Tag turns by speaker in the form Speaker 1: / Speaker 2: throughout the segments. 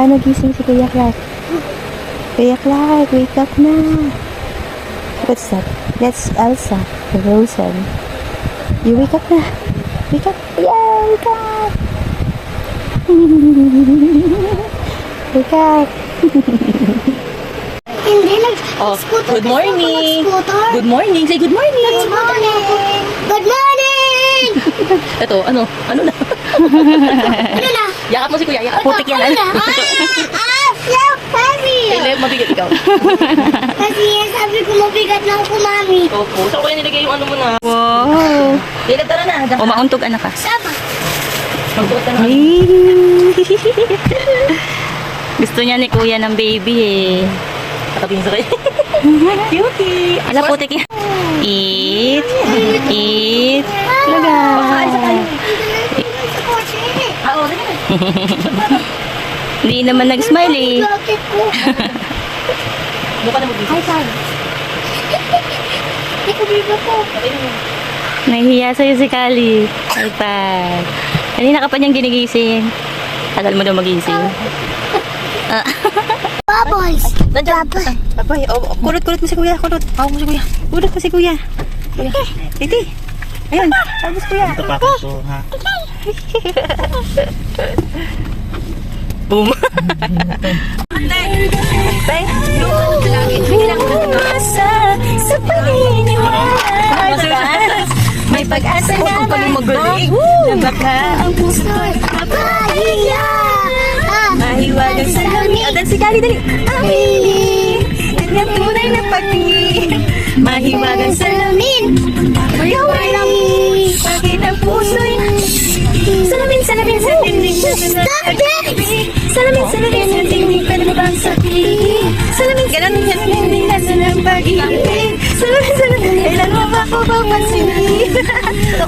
Speaker 1: Paano gising si Kuya Clark? Kuya Clark, wake up na. What's that? That's Elsa, Frozen. You wake up na. Wake up. Yeah, wake up. Wake up.
Speaker 2: Hindi
Speaker 3: Oh, good morning. Good morning. Say good morning.
Speaker 2: Good morning. Good morning.
Speaker 3: Ito, ano? Ano na?
Speaker 2: Ano na?
Speaker 3: Yakap mo si Kuya. Yakap.
Speaker 1: Putik yan.
Speaker 2: Ano na? So heavy.
Speaker 3: Kailan mabigat ikaw?
Speaker 2: Kasi sabi ko mabigat lang ko, mami.
Speaker 3: Opo. Saan ko yan nilagay yung ano mo na?
Speaker 1: Wow.
Speaker 3: Kailan tara na?
Speaker 1: O, mauntog anak ka.
Speaker 2: Sama.
Speaker 3: Magbuot ka na.
Speaker 1: Gusto niya ni Kuya ng baby eh.
Speaker 3: Nakatingin sa kayo. Cutie.
Speaker 1: Ala, putik yan. Eat. Eat. Laga.
Speaker 3: Pakain sa kayo. Oo, dali na.
Speaker 1: Hindi naman nag-smile eh.
Speaker 2: Bakit ko?
Speaker 3: Doon ka na mag-isip.
Speaker 2: Hi, Sai. Hindi ko biba ko.
Speaker 1: Nahihiya sa'yo si Kali. Alpag. Kanina ka pa niyang ginigising. Tagal mo daw magising.
Speaker 2: Bubbles.
Speaker 3: Nandiyan. Abay, kulot mo si Kuya. Kulot. Mo si Kuya.
Speaker 1: Kulot pa si Kuya. Kuya. Titi. Ayun. Tapos Kuya.
Speaker 4: Ito pa ako, ha?
Speaker 1: Boom. Sa paniniwala. May pag-asa na magaling. Na baka ang puso'y
Speaker 2: Papahiya.
Speaker 1: mahiwagang salamin. O, si Kali, dali. Aminin. Kanyang tunay na pag-ibig. Mahiwagang salamin. Mahiwagang bakit ang puso'y salamin, salamin sa tingning.
Speaker 2: Stop it!
Speaker 1: Salamin, salamin sa tingning. Pwede mo bang sabihin? Salamin, salamin sa tingning. Nasa ng pag-ibig. Salamin, salamin. Kailan mo ba ako papansinin?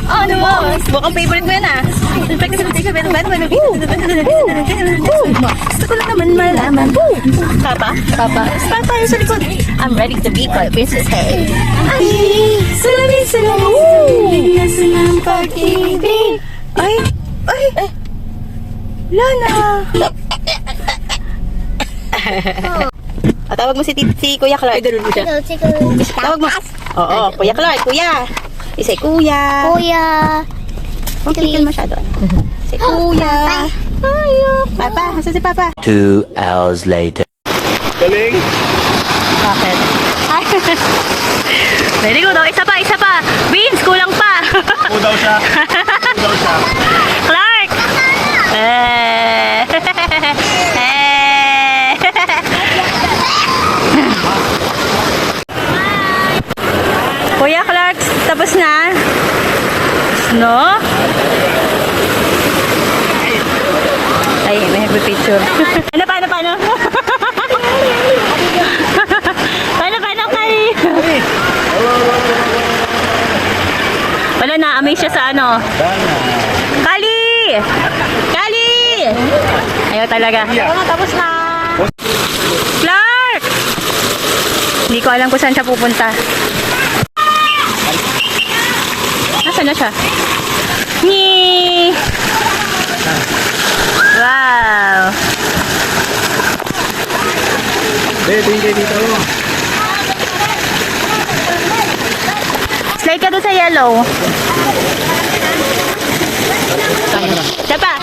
Speaker 1: Ano mo? Mukhang favorite mo yan ah. Gusto ko lang naman malaman. Papa? Papa? Papa yung sa likod. I'm ready to be called Princess Hay. Ay! Salamin, salamin. Nasa ng pag-ibig. Ay! Ay! Lana! Tawag mo si Kuya Clark.
Speaker 3: Ganun mo siya.
Speaker 1: Tawag mo. Oo, Kuya Clark, Kuya. Isay Kuya.
Speaker 2: Kuya.
Speaker 1: Huwag kikil masyado. Si Kuya. Ayok. Papa, asa si Papa?
Speaker 4: 2 hours later. Galing!
Speaker 1: Bakit? Very good. Oh, isa pa, isa pa. Beans, kulang pa.
Speaker 4: Ako daw siya. Ako daw siya.
Speaker 1: Clark! Kuya Clark, tapos na? No? Ay, may picture. Paano? Paano, Kali? Wala na, amay siya sa ano. Kali! Ayaw talaga. Tapos na. Clark! Hindi ko alam kung saan siya pupunta. Nasaan na siya? Ni! Wow!
Speaker 4: Dito.
Speaker 1: Slide ka doon sa yellow. Siya pa.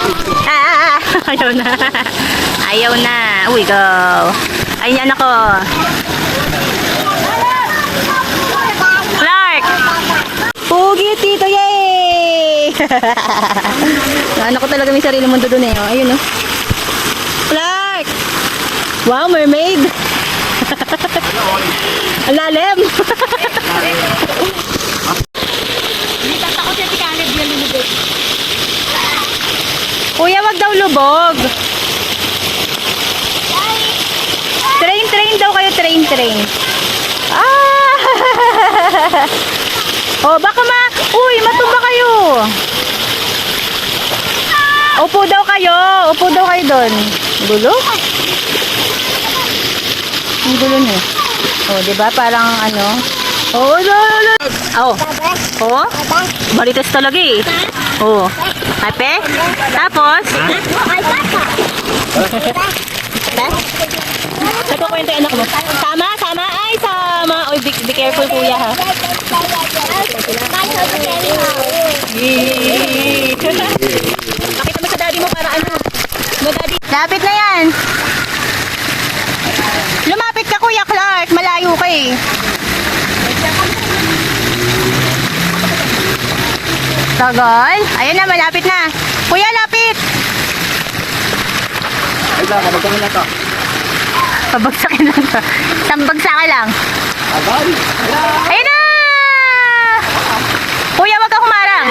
Speaker 1: Ayaw na. Ayaw na. Uy, go. Ayan ako. Clark! Pugi, tito, yay! Ano ko talaga may sarili mundo doon eh. Oh, ayun oh. Clark! Wow, mermaid! Ang lalim! Kuya, wag daw lubog. Train daw kayo, train. Ah! Oh, baka matumba kayo. Upo daw kayo doon. Gulo? Ang gulo niya. Oh, di ba? Parang ano? Oh, no. Oh. Oh. Marites talaga eh. Oh. Happy? Tapos? Ba? Nagkukwento yung anak mo. Sama, sama. Ay, sama. Oy, be careful kuya ha. Pakita mo sa daddy mo para ano. No, daddy. Lapit na yan. Lumapit ka kuya Clark. Malayo ka eh. Tagal. Ayan na, malapit na. Kuya, lapit.
Speaker 4: Ay, lang, magkano na to?
Speaker 1: Pabagsakin lang to. Isang bagsakan lang.
Speaker 4: Agad!
Speaker 1: Ayun na! Kuya, wag ka humarang.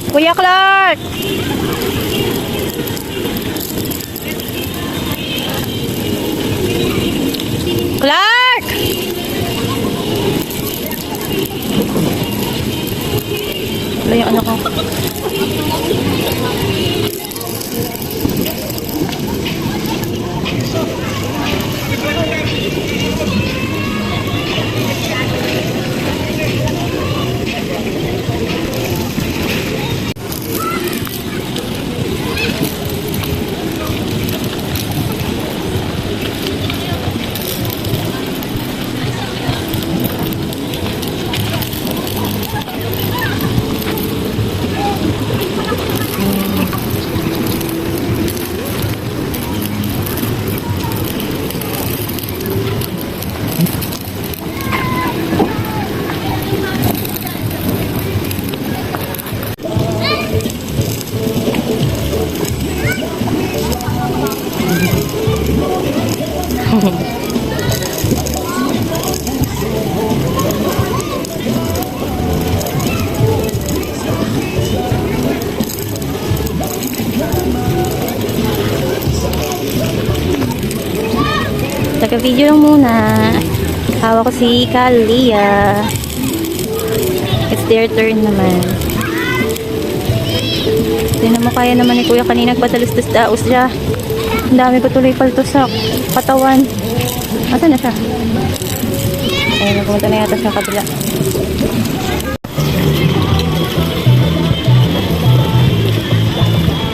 Speaker 1: Kuya Clark! Clark! Wala yung ano ko. Taga-video lang muna. Hawak ko si Kalia. It's their turn naman. Hindi naman kaya naman ni Kuya kanina nagpatalustos daos siya. Ang dami ko tuloy palto sa katawan. Asan na siya? Ayun, pumunta na yata sa kabila.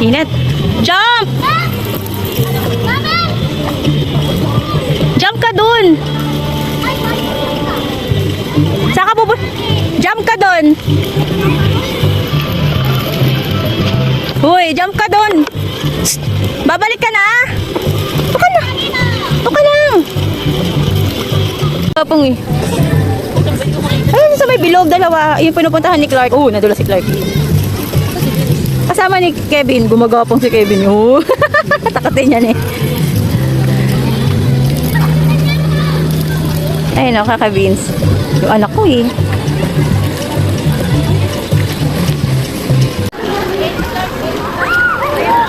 Speaker 1: Inat! Jump! Jump ka dun! Saan ka bubun? Jump ka dun! Uy, jump ka dun! Shh! Babalik ka na! Tuka na! Tuka lang! Kapong eh. Ayun sa may bilog, dalawa. Yung pinupuntahan ni Clark. Oo, nadula si Clark. Kasama ni Kevin. Gumagapong si Kevin. Oo. Takatin yan eh. Ayun o, kakabins. Yung anak ko eh.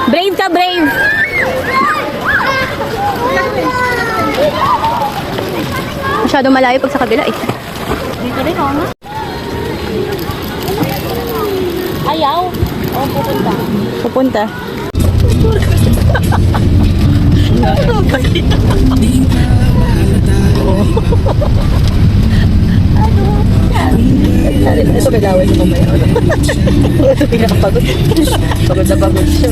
Speaker 1: Brave ka, brave! Masyadong malayo pag sa kabila eh. Dito rin o, nga. Ayaw? O, pupunta? Pupunta. Ito gagawin mo mamaya. Ito pinakapagod. Pagod na pagod siya.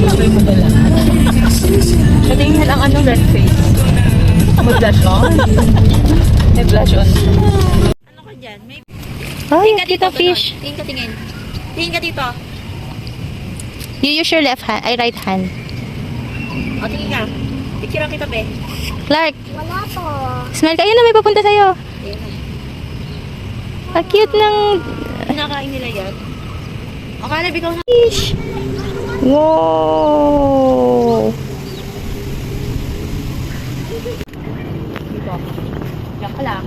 Speaker 1: Lagay mo na lang. Katingin ang ano, red face. Mag-blush on. May blush on.
Speaker 3: Ano ka dyan? May
Speaker 1: Ay, kita fish.
Speaker 3: tingin ka tingin. Tingin ka dito.
Speaker 1: You use your left hand, ay right hand.
Speaker 3: O, tingin ka. Picture kita, be.
Speaker 1: Clark,
Speaker 2: Wala po.
Speaker 1: smile ka. Ayun na, may papunta sa'yo. Ang cute ng
Speaker 3: Pinakain nila yan. Akala bigaw na.
Speaker 1: fish. Wow!
Speaker 3: Dito. Diyan ka lang.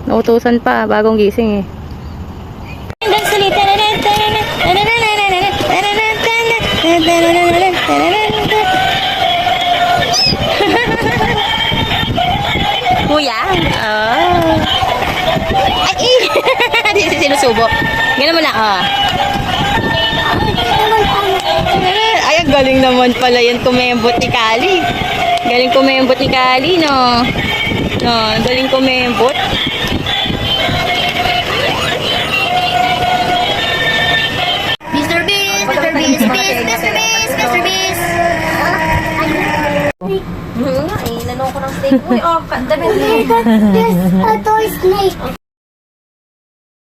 Speaker 1: Nautusan pa, bagong gising eh. Kuya? Oh. Ay, di sinusubo. Ganun mo lang, oh. Ay, ang galing naman pala yan kumembot ni Kali. Galing kumembot ni Kali, no? No, galing kumembot. Nga eh, nanong ko ng steak. Uy, oh, dami.
Speaker 2: That's a toy snake.